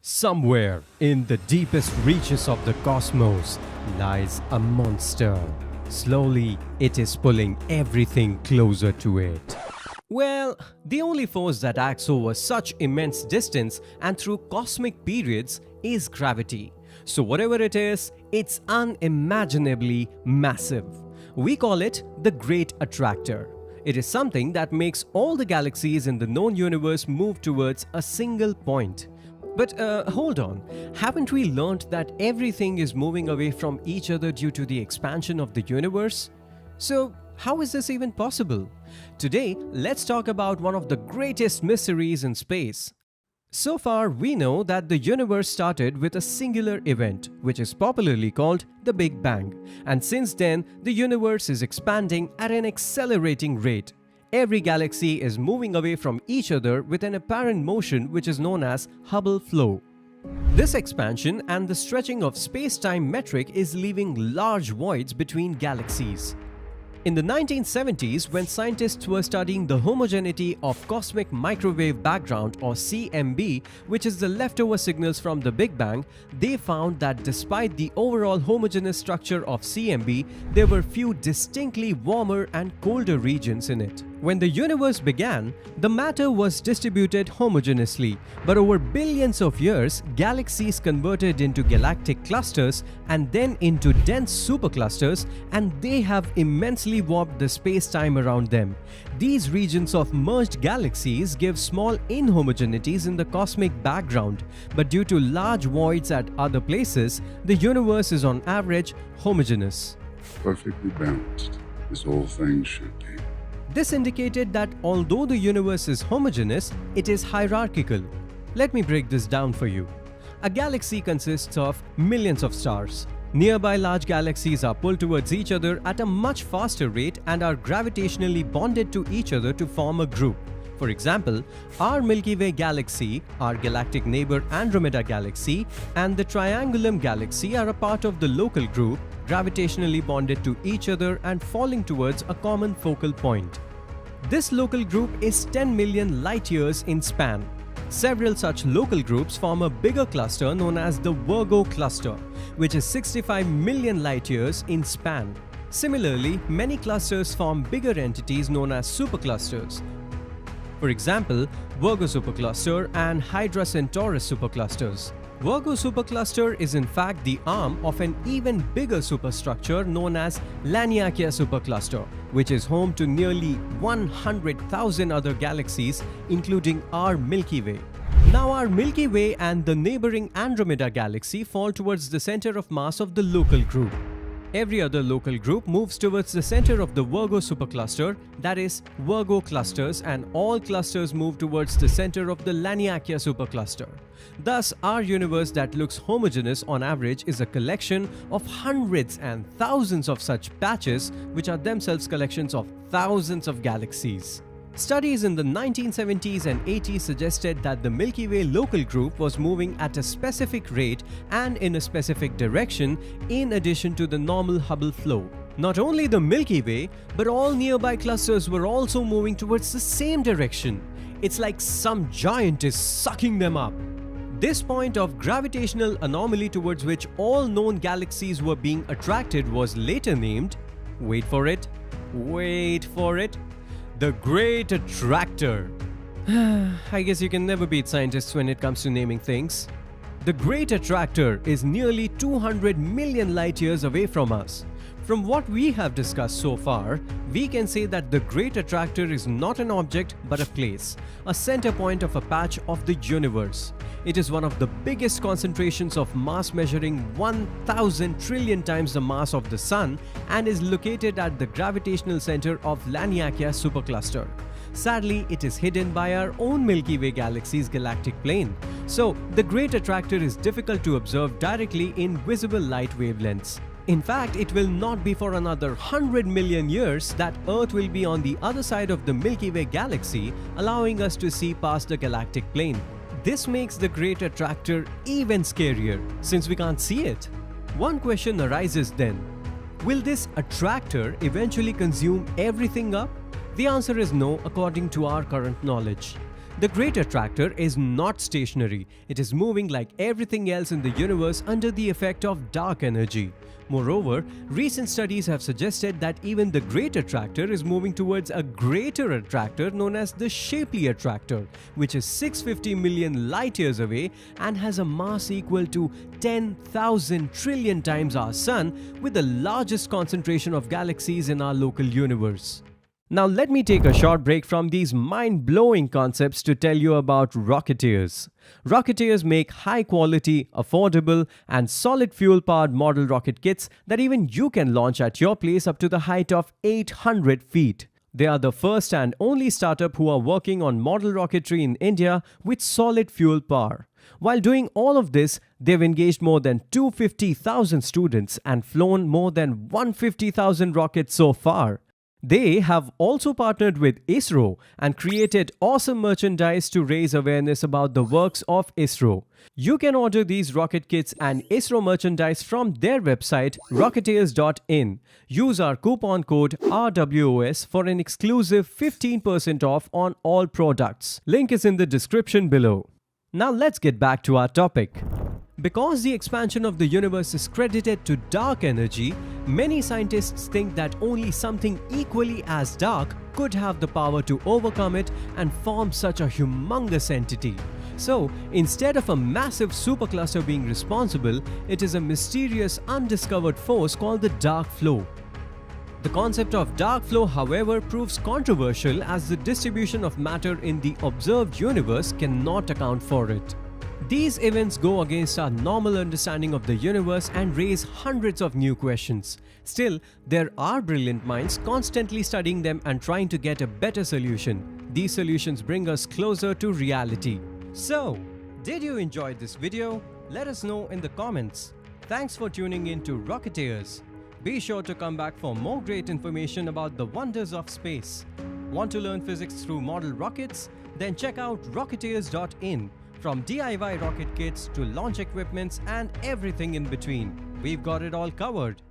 Somewhere in the deepest reaches of the cosmos lies a monster. Slowly, it is pulling everything closer to it. Well, the only force that acts over such immense distance and through cosmic periods is gravity. So whatever it is, it's unimaginably massive. We call it the Great Attractor. It is something that makes all the galaxies in the known universe move towards a single point. But hold on, haven't we learned that everything is moving away from each other due to the expansion of the universe? So how is this even possible? Today, let's talk about one of the greatest mysteries in space. So far, we know that the universe started with a singular event, which is popularly called the Big Bang. And since then, the universe is expanding at an accelerating rate. Every galaxy is moving away from each other with an apparent motion which is known as Hubble flow. This expansion and the stretching of space-time metric is leaving large voids between galaxies. In the 1970s, when scientists were studying the homogeneity of cosmic microwave background or CMB, which is the leftover signals from the Big Bang, they found that despite the overall homogeneous structure of CMB, there were few distinctly warmer and colder regions in it. When the universe began, the matter was distributed homogeneously, but over billions of years, galaxies converted into galactic clusters and then into dense superclusters, and they have immensely warped the space-time around them. These regions of merged galaxies give small inhomogeneities in the cosmic background, but due to large voids at other places, the universe is on average homogeneous. Perfectly balanced, as all things should be. This indicated that although the universe is homogeneous, it is hierarchical. Let me break this down for you. A galaxy consists of millions of stars. Nearby large galaxies are pulled towards each other at a much faster rate and are gravitationally bonded to each other to form a group. For example, our Milky Way galaxy, our galactic neighbor Andromeda galaxy, and the Triangulum galaxy are a part of the local group, gravitationally bonded to each other and falling towards a common focal point. This local group is 10 million light-years in span. Several such local groups form a bigger cluster known as the Virgo cluster, which is 65 million light-years in span. Similarly, many clusters form bigger entities known as superclusters. For example, Virgo supercluster and Hydra Centaurus superclusters. Virgo supercluster is in fact the arm of an even bigger superstructure known as Laniakea supercluster, which is home to nearly 100,000 other galaxies, including our Milky Way. Now, our Milky Way and the neighboring Andromeda galaxy fall towards the center of mass of the local group. Every other local group moves towards the center of the Virgo supercluster, that is, Virgo clusters, and all clusters move towards the center of the Laniakea supercluster. Thus, our universe that looks homogeneous on average is a collection of hundreds and thousands of such patches, which are themselves collections of thousands of galaxies. Studies in the 1970s and 80s suggested that the Milky Way local group was moving at a specific rate and in a specific direction in addition to the normal Hubble flow. Not only the Milky Way, but all nearby clusters were also moving towards the same direction. It's like some giant is sucking them up. This point of gravitational anomaly towards which all known galaxies were being attracted was later named, wait for it, the Great Attractor. I guess you can never beat scientists when it comes to naming things. The Great Attractor is nearly 200 million light-years away from us. From what we have discussed so far, we can say that the Great Attractor is not an object but a place, a center point of a patch of the universe. It is one of the biggest concentrations of mass measuring 1,000 trillion times the mass of the Sun and is located at the gravitational center of Laniakea supercluster. Sadly, it is hidden by our own Milky Way galaxy's galactic plane. So, the Great Attractor is difficult to observe directly in visible light wavelengths. In fact, it will not be for another 100 million years that Earth will be on the other side of the Milky Way galaxy, allowing us to see past the galactic plane. This makes the Great Attractor even scarier, since we can't see it. One question arises then: will this attractor eventually consume everything up? The answer is no, according to our current knowledge. The Great Attractor is not stationary. It is moving like everything else in the universe under the effect of dark energy. Moreover, recent studies have suggested that even the Great Attractor is moving towards a greater attractor known as the Shapley Attractor, which is 650 million light years away and has a mass equal to 10,000 trillion times our Sun, with the largest concentration of galaxies in our local universe. Now let me take a short break from these mind-blowing concepts to tell you about Rocketeers. Rocketeers make high-quality, affordable, and solid fuel-powered model rocket kits that even you can launch at your place up to the height of 800 feet. They are the first and only startup who are working on model rocketry in India with solid fuel power. While doing all of this, they've engaged more than 250,000 students and flown more than 150,000 rockets so far. They have also partnered with ISRO and created awesome merchandise to raise awareness about the works of ISRO. You can order these rocket kits and ISRO merchandise from their website rocketeers.in. Use our coupon code RWOS for an exclusive 15% off on all products. Link is in the description below. Now let's get back to our topic. Because the expansion of the universe is credited to dark energy, many scientists think that only something equally as dark could have the power to overcome it and form such a humongous entity. So, instead of a massive supercluster being responsible, it is a mysterious undiscovered force called the dark flow. The concept of dark flow, however, proves controversial as the distribution of matter in the observed universe cannot account for it. These events go against our normal understanding of the universe and raise hundreds of new questions. Still, there are brilliant minds constantly studying them and trying to get a better solution. These solutions bring us closer to reality. So, did you enjoy this video? Let us know in the comments. Thanks for tuning in to Rocketeers. Be sure to come back for more great information about the wonders of space. Want to learn physics through model rockets? Then check out rocketeers.in. From DIY rocket kits to launch equipments and everything in between, we've got it all covered.